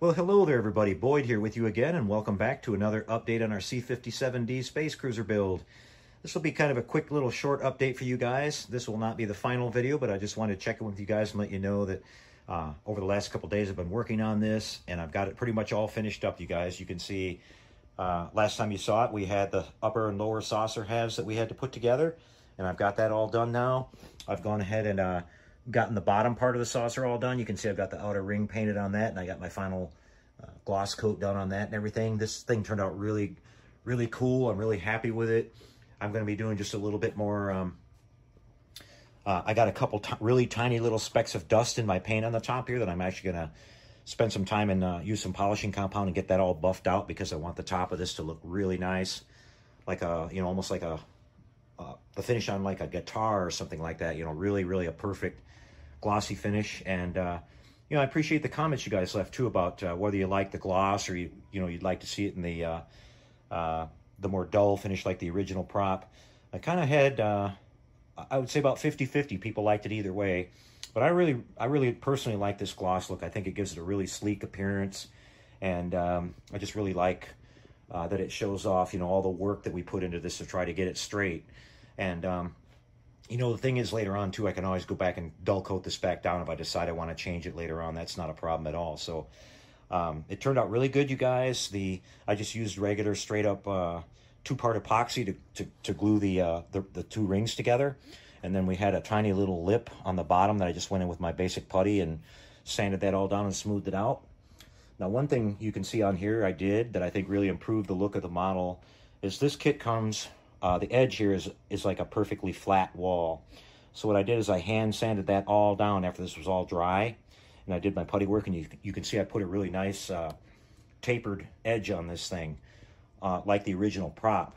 Well, hello there, everybody. Boyd here with you again, and welcome back to another update on our C-57D Space Cruiser build. This will be kind of a quick little short update for you guys. This will not be the final video, but I just wanted to check in with you guys and let you know that over the last couple days I've been working on this, and I've got it pretty much all finished up, you guys. You can see last time you saw it, we had the upper and lower saucer halves that we had to put together, and I've got that all done now. I've gone ahead and gotten the bottom part of the saucer all done. You can see I've got the outer ring painted on that, and I got my final gloss coat done on that and everything. This thing turned out really, really cool. I'm really happy with it. I'm going to be doing just a little bit more. I got a couple really tiny little specks of dust in my paint on the top here that I'm actually going to spend some time and use some polishing compound and get that all buffed out, because I want the top of this to look really nice, like a, almost like a the finish on like a guitar or something like that. Really, really a perfect glossy finish. And I appreciate the comments you guys left too about whether you like the gloss or you'd like to see it in the more dull finish like the original prop. I kind of had I would say about 50-50. People liked it either way, but I really personally like this gloss look. I think it gives it a really sleek appearance, and I just really like that it shows off all the work that we put into this to try to get it straight. And the thing is, later on too, I can always go back and dull coat this back down if I decide I want to change it later on. That's not a problem at all. So it turned out really good, you guys. I just used regular straight up two-part epoxy to glue the two rings together, and then we had a tiny little lip on the bottom that I just went in with my basic putty and sanded that all down and smoothed it out. Now, one thing you can see on here I did that I think really improved the look of the model is this kit comes. The edge here is like a perfectly flat wall. So what I did is I hand sanded that all down after this was all dry, and I did my putty work, and you can see I put a really nice tapered edge on this thing, like the original prop.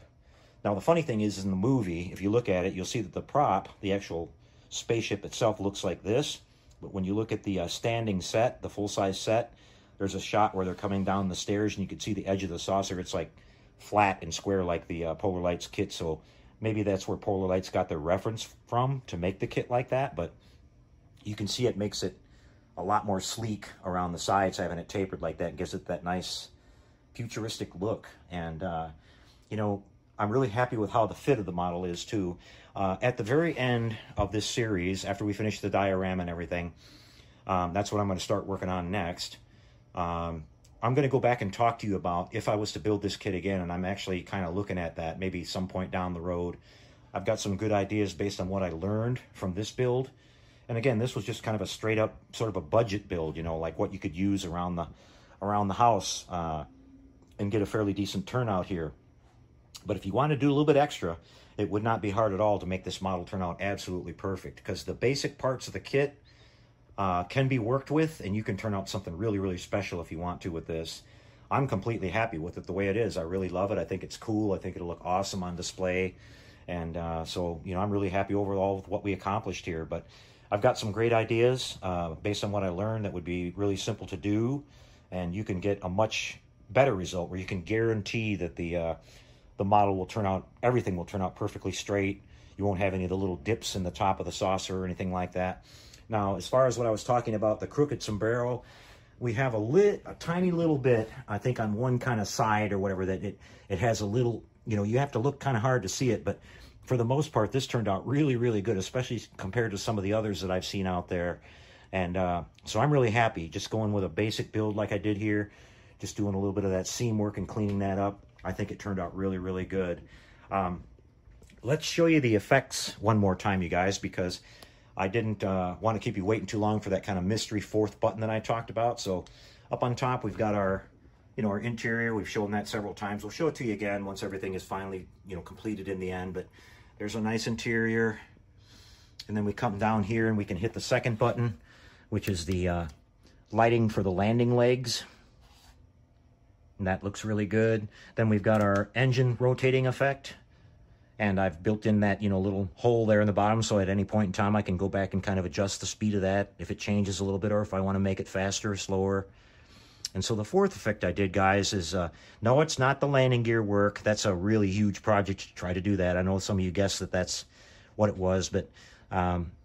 Now the funny thing is, in the movie, if you look at it, you'll see that the prop, the actual spaceship itself, looks like this. But when you look at the standing set, the full-size set, there's a shot where they're coming down the stairs, and you can see the edge of the saucer. It's like flat and square like the Polar Lights kit, so maybe that's where Polar Lights got their reference from to make the kit like that. But you can see it makes it a lot more sleek around the sides, having it tapered like that. It gives it that nice futuristic look. And I'm really happy with how the fit of the model is too. At the very end of this series, after we finish the diorama and everything, that's what I'm going to start working on next. I'm going to go back and talk to you about if I was to build this kit again, and I'm actually kind of looking at that maybe some point down the road. I've got some good ideas based on what I learned from this build. And again, this was just kind of a straight up sort of a budget build, like what you could use around the house and get a fairly decent turnout here. But if you want to do a little bit extra, it would not be hard at all to make this model turn out absolutely perfect, because the basic parts of the kit can be worked with, and you can turn out something really, really special if you want to with this. I'm completely happy with it the way it is. I really love it. I think it's cool. I think it'll look awesome on display. And so, I'm really happy overall with what we accomplished here. But I've got some great ideas based on what I learned that would be really simple to do, and you can get a much better result where you can guarantee that the model will turn out, everything will turn out perfectly straight. You won't have any of the little dips in the top of the saucer or anything like that. Now, as far as what I was talking about, the crooked sombrero, we have a tiny little bit, I think on one kind of side or whatever, that it has a little, you have to look kind of hard to see it, but for the most part, this turned out really, really good, especially compared to some of the others that I've seen out there. And so I'm really happy just going with a basic build like I did here, just doing a little bit of that seam work and cleaning that up. I think it turned out really, really good. Let's show you the effects one more time, you guys, because I didn't want to keep you waiting too long for that kind of mystery fourth button that I talked about. So up on top, we've got our interior. We've shown that several times. We'll show it to you again once everything is finally, completed in the end. But there's a nice interior. And then we come down here and we can hit the second button, which is the lighting for the landing legs. And that looks really good. Then we've got our engine rotating effect. And I've built in that, little hole there in the bottom, so at any point in time I can go back and kind of adjust the speed of that if it changes a little bit, or if I want to make it faster or slower. And so the fourth effect I did, guys, is, no, it's not the landing gear work. That's a really huge project to try to do that. I know some of you guessed that that's what it was, but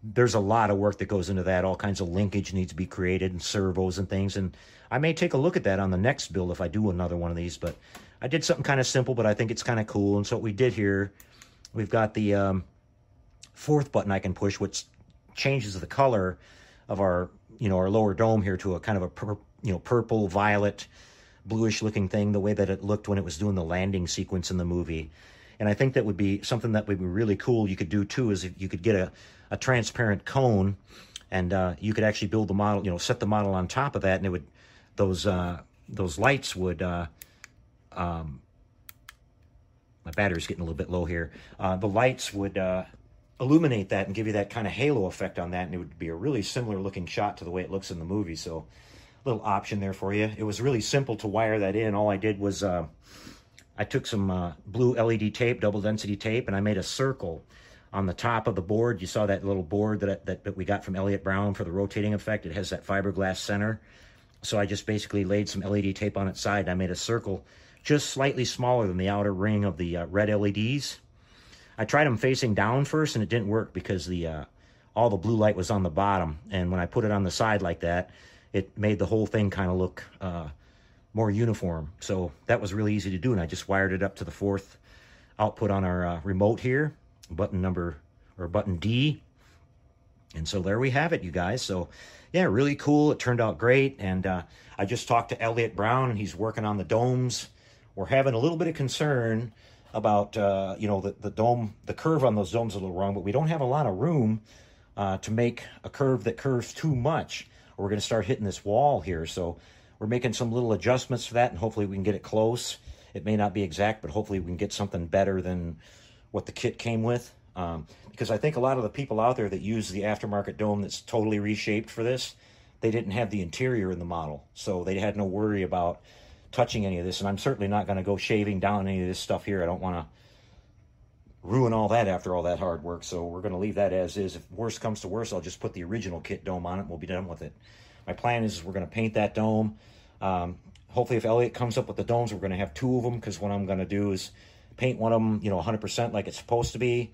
There's a lot of work that goes into that. All kinds of linkage needs to be created and servos and things. And I may take a look at that on the next build if I do another one of these. But I did something kind of simple, but I think it's kind of cool. And so what we did here, we've got the fourth button I can push, which changes the color of our, our lower dome here to a kind of a purple, violet, bluish looking thing, the way that it looked when it was doing the landing sequence in the movie. And I think that would be something that would be really cool. You could do too, is if you could get a transparent cone, and you could actually build the model, set the model on top of that, and it would, those lights would, my battery's getting a little bit low here. The lights would illuminate that and give you that kind of halo effect on that, and it would be a really similar looking shot to the way it looks in the movie. So a little option there for you. It was really simple to wire that in. All I did was I took some blue LED tape, double density tape, and I made a circle on the top of the board. You saw that little board that we got from Elliott Brown for the rotating effect. It has that fiberglass center. So I just basically laid some LED tape on its side, and I made a circle just slightly smaller than the outer ring of the red LEDs. I tried them facing down first, and it didn't work because all the blue light was on the bottom. And when I put it on the side like that, it made the whole thing kind of look more uniform. So that was really easy to do, and I just wired it up to the fourth output on our remote here, button D. And so there we have it, you guys. So yeah, really cool. It turned out great. And I just talked to Elliott Brown, and he's working on the domes. We're having a little bit of concern about the dome, the curve on those domes is a little wrong, but we don't have a lot of room to make a curve that curves too much, or we're going to start hitting this wall here. So we're making some little adjustments for that, and hopefully we can get it close. It may not be exact, but hopefully we can get something better than what the kit came with. Because I think a lot of the people out there that use the aftermarket dome that's totally reshaped for this, they didn't have the interior in the model. So they had no worry about touching any of this. And I'm certainly not going to go shaving down any of this stuff here. I don't want to ruin all that after all that hard work. So we're going to leave that as is. If worst comes to worst, I'll just put the original kit dome on it, and we'll be done with it. My plan is we're going to paint that dome. Hopefully if Elliott comes up with the domes, we're going to have two of them, because what I'm going to do is paint one of them, 100% like it's supposed to be,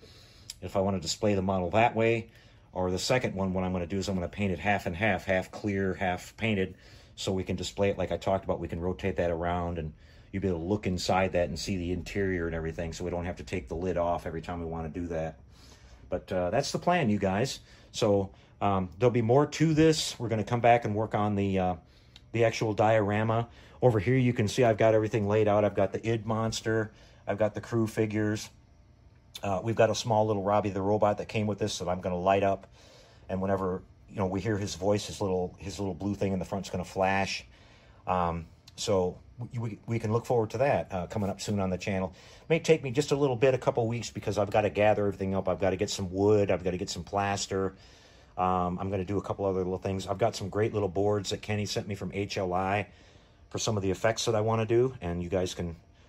if I want to display the model that way. Or the second one, what I'm going to do is I'm going to paint it half and half, half clear, half painted, so we can display it like I talked about. We can rotate that around, and you'll be able to look inside that and see the interior and everything, so we don't have to take the lid off every time we want to do that. But that's the plan, you guys. So there'll be more to this. We're going to come back and work on the actual diorama. Over here you can see I've got everything laid out. I've got the id monster. I've got the crew figures. We've got a small little Robbie the robot that came with this that I'm going to light up, and whenever we hear his voice, his little blue thing in the front's going to flash. So we can look forward to that coming up soon on the channel. It may take me just a little bit, a couple weeks, because I've got to gather everything up. I've got to get some wood. I've got to get some plaster. I'm going to do a couple other little things. I've got some great little boards that Kenny sent me from HLI for some of the effects that I want to do, and you guys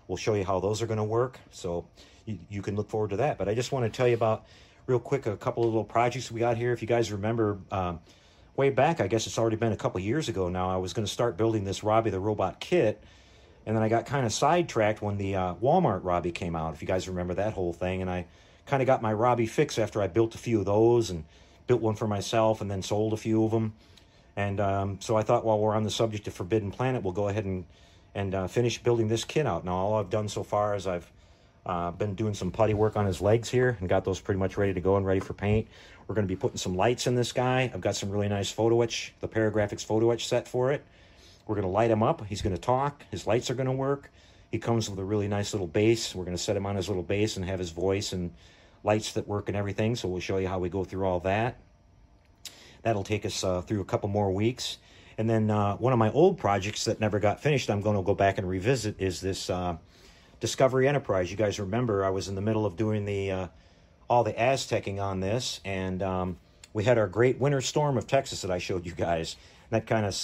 we'll show you how those are going to work. So you can look forward to that. But I just want to tell you about, real quick, a couple of little projects we got here. If you guys remember, way back, I guess it's already been a couple years ago now, I was going to start building this Robbie the Robot kit, and then I got kind of sidetracked when the Walmart Robbie came out, if you guys remember that whole thing, and I kind of got my Robbie fix after I built a few of those, and built one for myself, and then sold a few of them. And so I thought, while we're on the subject of Forbidden Planet, we'll go ahead and finish building this kit out. Now, all I've done so far is I've been doing some putty work on his legs here, and got those pretty much ready to go and ready for paint. We're going to be putting some lights in this guy. I've got some really nice photo etch, the Paragraphics photo etch set for it. We're going to light him up. He's going to talk. His lights are going to work. He comes with a really nice little base. We're going to set him on his little base and have his voice and lights that work and everything. So we'll show you how we go through all that. That'll take us through a couple more weeks. And then one of my old projects that never got finished, I'm going to go back and revisit, is this Discovery Enterprise. You guys remember I was in the middle of doing all the Aztecing on this, and we had our great winter storm of Texas that I showed you guys. And that kind of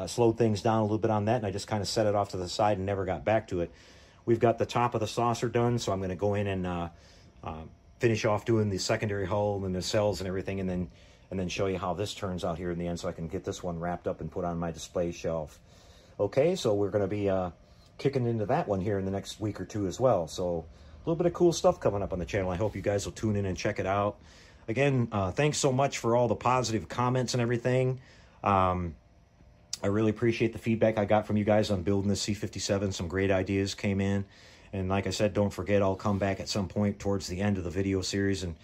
slowed things down a little bit on that, and I just kind of set it off to the side and never got back to it. We've got the top of the saucer done, so I'm going to go in and finish off doing the secondary hull and the cells and everything, and then show you how this turns out here in the end, so I can get this one wrapped up and put on my display shelf. Okay, so we're going to be kicking into that one here in the next week or two as well. So a little bit of cool stuff coming up on the channel. I hope you guys will tune in and check it out. again, thanks so much for all the positive comments and everything. I really appreciate the feedback I got from you guys on building the C-57. Some great ideas came in. And like I said, don't forget, I'll come back at some point towards the end of the video series and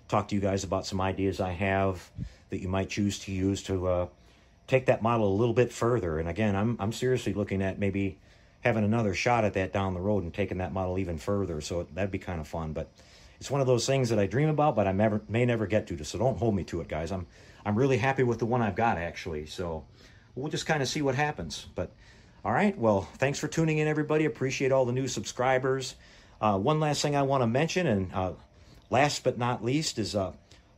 talk to you guys about some ideas I have that you might choose to use to take that model a little bit further. And again, I'm seriously looking at maybe having another shot at that down the road and taking that model even further. So that'd be kind of fun. But it's one of those things that I dream about, but I may never get to. So don't hold me to it, guys. I'm really happy with the one I've got, actually. So we'll just kind of see what happens. But all right, well, thanks for tuning in, everybody. Appreciate all the new subscribers. One last thing I want to mention, and last but not least, is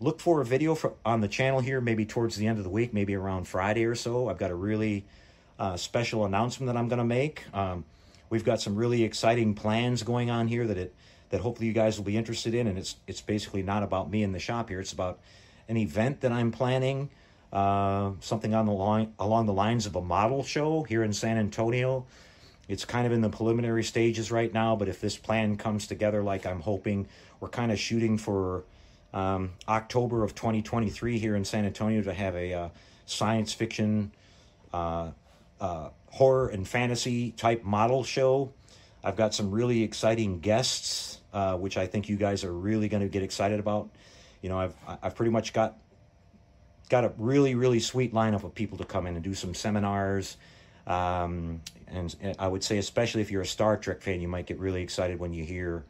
look for a video on the channel here, maybe towards the end of the week, maybe around Friday or so. I've got a really special announcement that I'm going to make. We've got some really exciting plans going on here that hopefully you guys will be interested in, and it's basically not about me in the shop here. It's about an event that I'm planning. Something along the lines of a model show here in San Antonio. It's kind of in the preliminary stages right now, but if this plan comes together like I'm hoping, we're kind of shooting for October of 2023 here in San Antonio to have a science fiction, horror and fantasy type model show. I've got some really exciting guests, which I think you guys are really going to get excited about. You know, I've pretty much got a really, really sweet lineup of people to come in and do some seminars. And I would say, especially if you're a Star Trek fan, you might get really excited when you hear.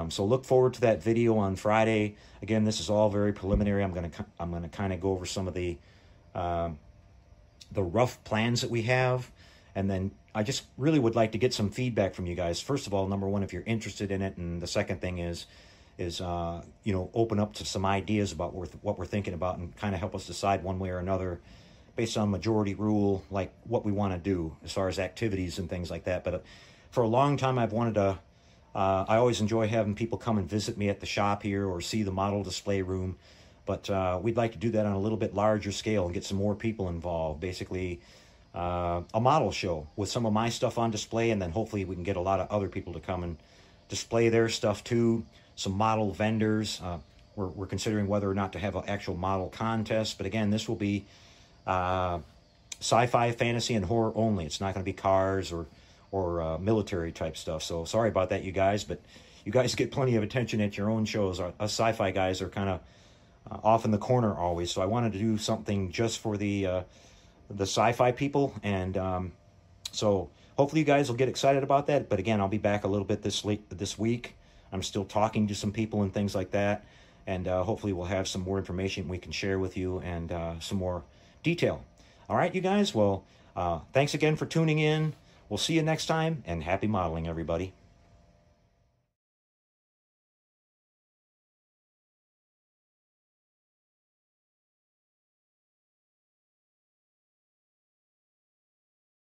So look forward to that video on Friday. Again, this is all very preliminary. I'm gonna kind of go over some of the rough plans that we have, and then I just really would like to get some feedback from you guys. First of all, number one, if you're interested in it, and the second thing is you know, open up to some ideas about what we're thinking about and kind of help us decide one way or another based on majority rule, like what we want to do as far as activities and things like that. But for a long time, I've wanted to, I always enjoy having people come and visit me at the shop here or see the model display room. But we'd like to do that on a little bit larger scale and get some more people involved. Basically, a model show with some of my stuff on display, and then hopefully we can get a lot of other people to come and display their stuff too. Some model vendors. We're considering whether or not to have an actual model contest. But again, this will be sci-fi, fantasy, and horror only. It's not going to be cars or military type stuff. So sorry about that, you guys. But you guys get plenty of attention at your own shows. Us sci-fi guys are kind of off in the corner always. So I wanted to do something just for the sci-fi people. And so hopefully you guys will get excited about that. But again, I'll be back a little bit this week. I'm still talking to some people and things like that, and hopefully we'll have some more information we can share with you and some more detail. All right, you guys, well, thanks again for tuning in. We'll see you next time, and happy modeling, everybody.